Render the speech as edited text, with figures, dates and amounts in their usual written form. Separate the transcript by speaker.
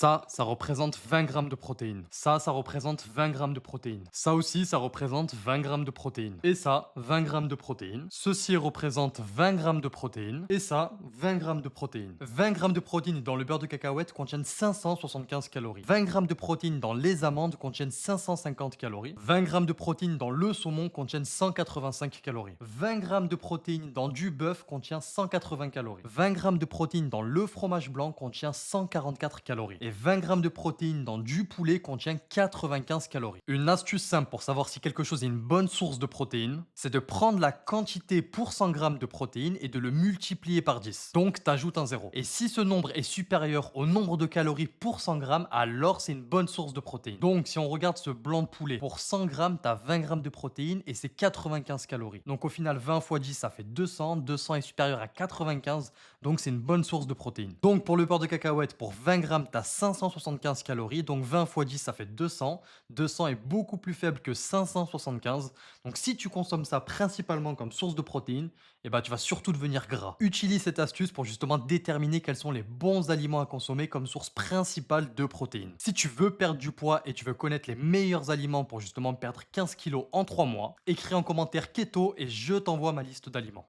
Speaker 1: Ça représente 20 grammes de protéines. Ça représente 20 grammes de protéines. Ça aussi, ça représente 20 grammes de protéines. Et ça, 20 grammes de protéines. Ceci représente 20 grammes de protéines. Et ça, 20 grammes de protéines. 20 grammes de protéines dans le beurre de cacahuète contiennent 575 calories. 20 grammes de protéines dans les amandes contiennent 550 calories. 20 grammes de protéines dans le saumon contiennent 185 calories. 20 grammes de protéines dans du bœuf contient 180 calories. 20 grammes de protéines dans le fromage blanc contient 144 calories. Et 20 grammes de protéines dans du poulet contient 95 calories. Une astuce simple pour savoir si quelque chose est une bonne source de protéines, c'est de prendre la quantité pour 100 grammes de protéines et de le multiplier par 10. Donc, tu ajoutes un zéro. Et si ce nombre est supérieur au nombre de calories pour 100 grammes, alors c'est une bonne source de protéines. Donc, si on regarde ce blanc de poulet, pour 100 grammes, tu as 20 grammes de protéines et c'est 95 calories. Donc, au final, 20 fois 10, ça fait 200. 200 est supérieur à 95, donc c'est une bonne source de protéines. Donc, pour le beurre de cacahuète, pour 20 grammes, tu as 575 calories. Donc, 20 fois 10, ça fait 200. 200 est beaucoup plus faible que 575. Donc, si tu consommes ça principalement comme source de protéines, eh ben, tu vas surtout devenir gras. Utilise cette astuce pour justement déterminer quels sont les bons aliments à consommer comme source principale de protéines. Si tu veux perdre du poids et tu veux connaître les meilleurs aliments pour justement perdre 15 kilos en 3 mois, écris en commentaire keto et je t'envoie ma liste d'aliments.